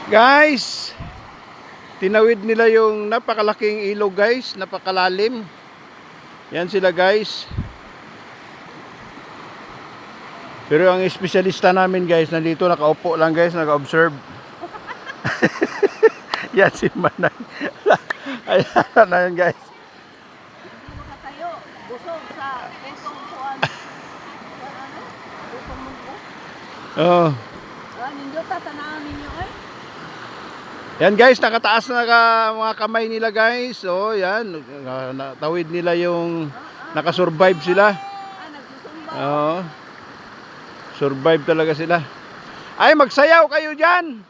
Guys, tinawid nila yung napakalaking ilog guys, napakalalim. Yan sila guys. Pero ang espesyalista namin guys, nandito nakaupo lang guys, naka-observe. Yan si Manay. Ayan na yan guys. Hindi makatayo. Busog sa pusong kuan. Ano? Pusong mundo. Oh. Ninyo tatanaan ninyo eh. Yan guys, nakataas na mga kamay nila guys. Oh, yan. Natawid nila yung nakasurvive sila. Nagsusumba. Oo. Survive talaga sila. Ay, magsayaw kayo dyan.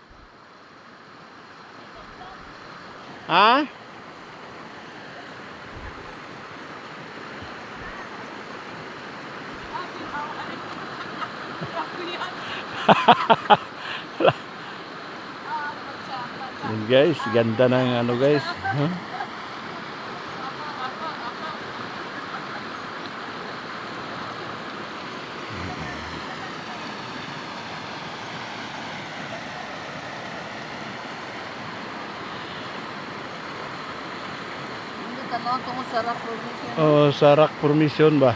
Ha? Yan guys, ganda ng ano guys. Huh? Hindi tanong tungkol sa rock formation. Oh, sa rock formation ba?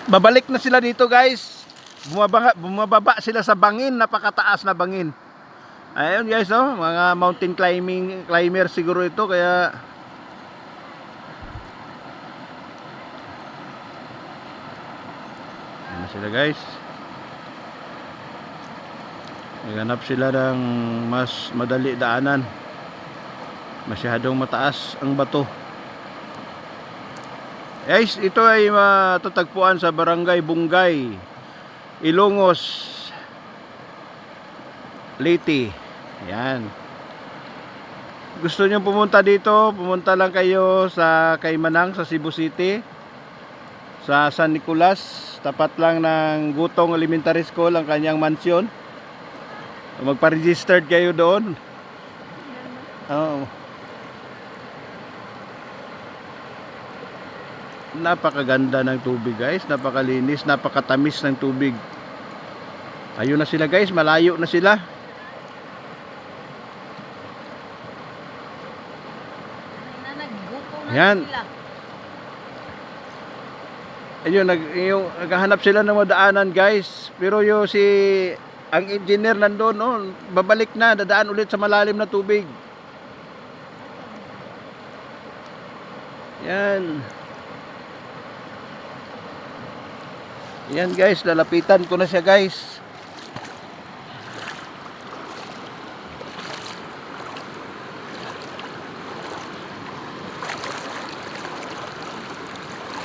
Babalik na sila dito guys. Bumababa sila sa bangin, napakataas na bangin. Ayun guys, oh, mga mountain climber siguro ito kaya ayan na sila guys. Naghanap sila ng mas madali daanan. Masyadong mataas ang bato. Guys, ito ay matatagpuan sa Barangay Bungay, Ilongos, Leyte. Yan. Gusto niyo pumunta dito, pumunta lang kayo sa Caymanang sa Cebu City, sa San Nicolas, tapat lang ng Gutong Elementary School ang kanyang mansion. Magpa-registered kayo doon. Oo. Napakaganda ng tubig guys, napakalinis, napakatamis ng tubig. Ayun na sila guys, malayo na sila. Naggutom na Yan. sila. Ayun, naghahanap sila ng madaanan guys. Pero ang engineer nandoon, no, babalik na, dadaan ulit sa malalim na tubig. Yan. Yan guys, lalapitan ko na siya guys.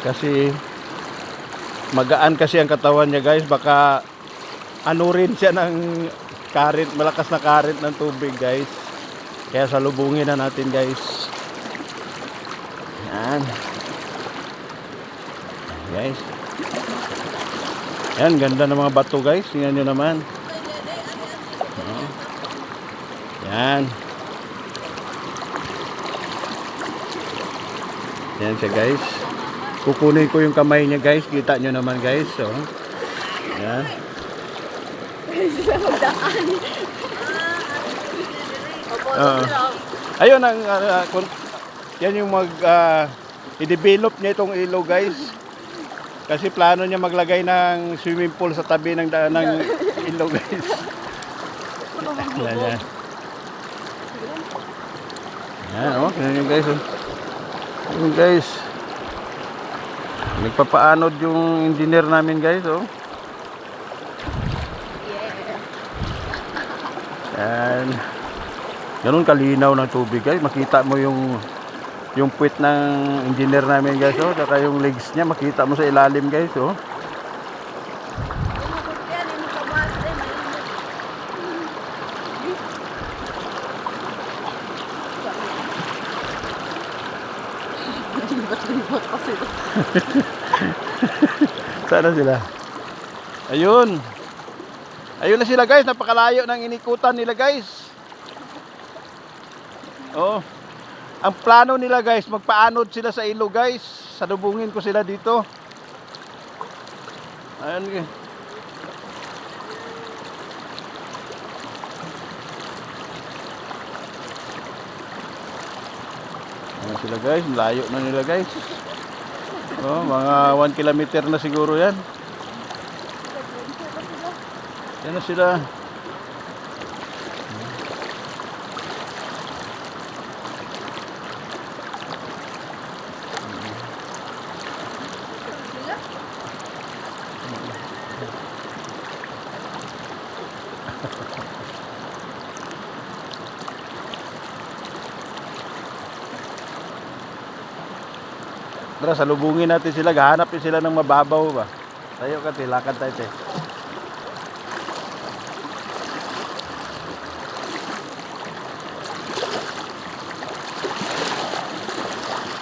Kasi magaan kasi ang katawan niya guys, baka ano rin siya ng current, malakas na current ng tubig guys. Kaya salubungin na natin guys. Yan. Guys. Yan, ganda ng mga bato guys. Tingnan nyo naman. Yan. Yan siya guys. Kukunin ko yung kamay niya guys. Kita nyo naman guys. So, yan. Ayun ang yan yung i-develop niya itong ilog guys. Kasi plano niya maglagay ng swimming pool sa tabi ng ilog guys. Yan. Yan oh, yan guys. Yan guys. Nagpapaanod yung engineer namin guys oh. Yan. Ganun kalinaw ng tubig guys. Makita mo yung puwit ng engineer namin guys oh. Saka yung legs niya makita mo sa ilalim guys oh. Saan na sila? Ayun. Ayun na sila guys, napakalayo ng inikutan nila guys. Oh. Ang plano nila guys, magpaanod sila sa ilog guys. Salubungin ko sila dito. Ayun guys. Ayan sila guys, layo na nila guys. Oh, mga 1 kilometer na siguro yan. Yan na sila. Sila? Tara, salubungin natin sila. Gahanap din sila ng mababaw ba. Tayo ka, lakad tayo te.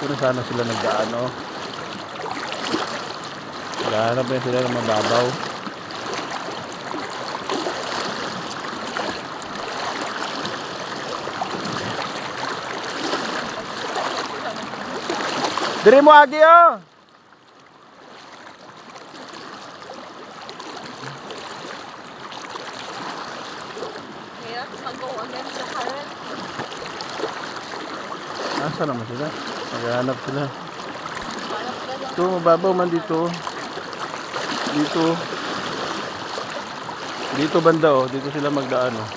Kung sana sila nagdaan, oh. Gahanap din sila ng mababaw. Diri mo agi, oh. Kaya mag-go against the current. Asa naman sila? Naghahanap sila. Parang gano'n. Ito, mababaw man dito. Dito. Dito banda, oh. Dito sila magdaan, oh.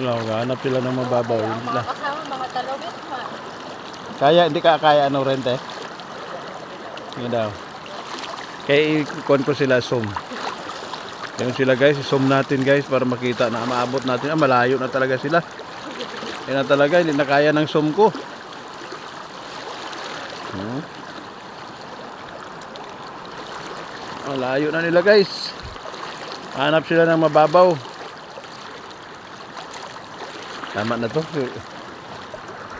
Wala, maghahanap sila ng mababaw. Ang Hindi mga na. kasama, mga talobit man. Kaya, hindi ka kaya ano rente? Hindi daw. Kaya ikon ko sila zoom. Yan sila guys, zoom natin guys para makita na maabot natin. Malayo na talaga sila. Yan na talaga, hindi na kaya ng zoom ko. Malayo na nila guys. Hanap sila ng mababaw. Tama na to.